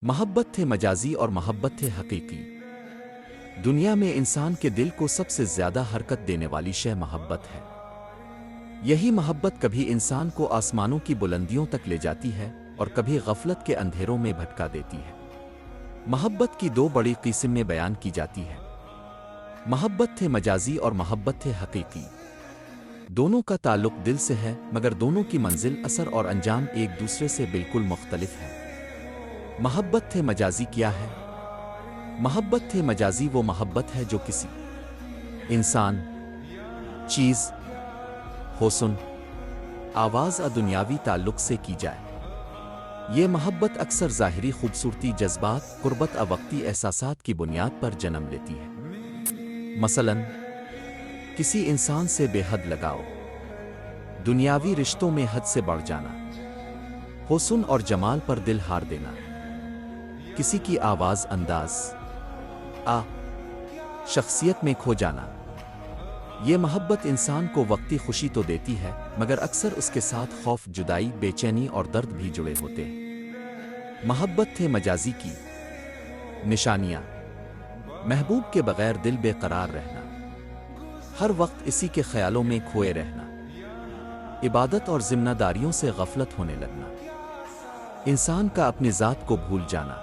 محبت تھے مجازی اور محبت تھے حقیقی۔ دنیا میں انسان کے دل کو سب سے زیادہ حرکت دینے والی شے محبت ہے۔ یہی محبت کبھی انسان کو آسمانوں کی بلندیوں تک لے جاتی ہے اور کبھی غفلت کے اندھیروں میں بھٹکا دیتی ہے۔ محبت کی دو بڑی قسمیں بیان کی جاتی ہیں۔ محبت تھے مجازی اور محبت تھے حقیقی۔ دونوں کا تعلق دل سے ہے، مگر دونوں کی منزل، اثر اور انجام ایک دوسرے سے بالکل مختلف ہے۔ محبت تھے مجازی کیا ہے؟ محبت تھے مجازی وہ محبت ہے جو کسی انسان، چیز، حسن، آواز یا دنیاوی تعلق سے کی جائے۔ یہ محبت اکثر ظاہری خوبصورتی، جذبات، قربت یا وقتی احساسات کی بنیاد پر جنم لیتی ہے۔ مثلاً کسی انسان سے بے حد لگاؤ، دنیاوی رشتوں میں حد سے بڑھ جانا، حسن اور جمال پر دل ہار دینا، کسی کی آواز، انداز، شخصیت میں کھو جانا۔ یہ محبت انسان کو وقتی خوشی تو دیتی ہے، مگر اکثر اس کے ساتھ خوف، جدائی، بے چینی اور درد بھی جڑے ہوتے ہیں۔ محبت تھے مجازی کی نشانیاں: محبوب کے بغیر دل بے قرار رہنا، ہر وقت اسی کے خیالوں میں کھوئے رہنا، عبادت اور ذمہ داریوں سے غفلت ہونے لگنا، انسان کا اپنی ذات کو بھول جانا۔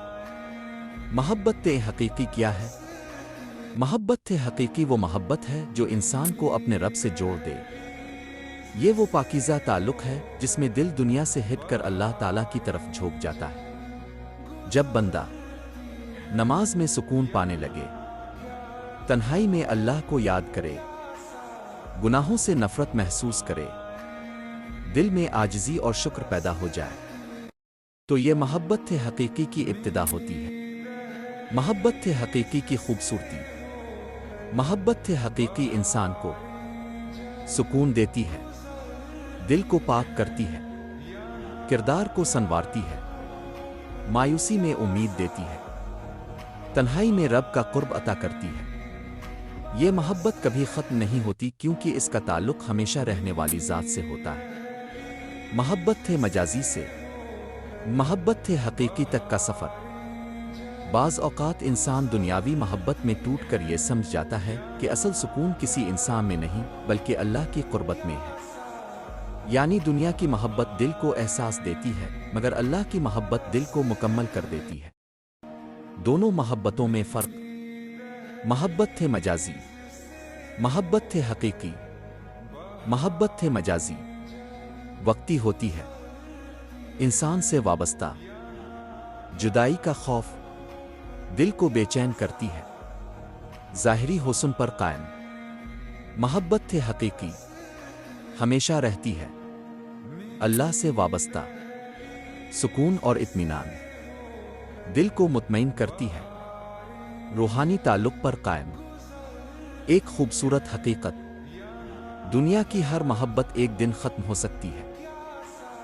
محبت حقیقی کیا ہے؟ محبت حقیقی وہ محبت ہے جو انسان کو اپنے رب سے جوڑ دے۔ یہ وہ پاکیزہ تعلق ہے جس میں دل دنیا سے ہٹ کر اللہ تعالیٰ کی طرف جھوک جاتا ہے۔ جب بندہ نماز میں سکون پانے لگے، تنہائی میں اللہ کو یاد کرے، گناہوں سے نفرت محسوس کرے، دل میں عاجزی اور شکر پیدا ہو جائے، تو یہ محبت حقیقی کی ابتدا ہوتی ہے۔ محبت حقیقی کی خوبصورتی: محبت حقیقی انسان کو سکون دیتی ہے، دل کو پاک کرتی ہے، کردار کو سنوارتی ہے، مایوسی میں امید دیتی ہے، تنہائی میں رب کا قرب عطا کرتی ہے۔ یہ محبت کبھی ختم نہیں ہوتی کیونکہ اس کا تعلق ہمیشہ رہنے والی ذات سے ہوتا ہے۔ محبت مجازی سے محبت حقیقی تک کا سفر: بعض اوقات انسان دنیاوی محبت میں ٹوٹ کر یہ سمجھ جاتا ہے کہ اصل سکون کسی انسان میں نہیں بلکہ اللہ کی قربت میں ہے۔ یعنی دنیا کی محبت دل کو احساس دیتی ہے، مگر اللہ کی محبت دل کو مکمل کر دیتی ہے۔ دونوں محبتوں میں فرق: محبت مجازی، محبت حقیقی۔ محبت مجازی وقتی ہوتی ہے، انسان سے وابستہ، جدائی کا خوف، دل کو بے چین کرتی ہے، ظاہری حسن پر قائم۔ محبت حقیقی ہمیشہ رہتی ہے، اللہ سے وابستہ، سکون اور اطمینان، دل کو مطمئن کرتی ہے، روحانی تعلق پر قائم۔ ایک خوبصورت حقیقت: دنیا کی ہر محبت ایک دن ختم ہو سکتی ہے،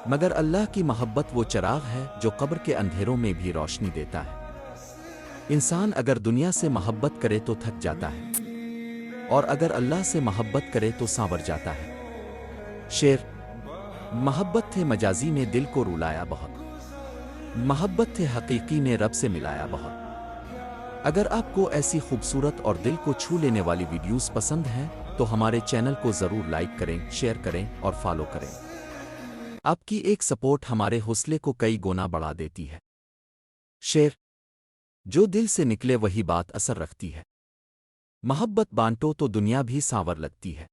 مگر اللہ کی محبت وہ چراغ ہے جو قبر کے اندھیروں میں بھی روشنی دیتا ہے۔ انسان اگر دنیا سے محبت کرے تو تھک جاتا ہے، اور اگر اللہ سے محبت کرے تو سانور جاتا ہے۔ شعر: محبت مجازی نے دل کو رلایا بہت، محبت حقیقی نے رب سے ملایا بہت۔ اگر آپ کو ایسی خوبصورت اور دل کو چھو لینے والی ویڈیوز پسند ہیں تو ہمارے چینل کو ضرور لائک کریں، شیئر کریں اور فالو کریں۔ آپ کی ایک سپورٹ ہمارے حوصلے کو کئی گنا بڑھا دیتی ہے۔ شعر: جو دل سے نکلے وہی بات اثر رکھتی ہے، محبت بانٹو تو دنیا بھی سانور لگتی ہے۔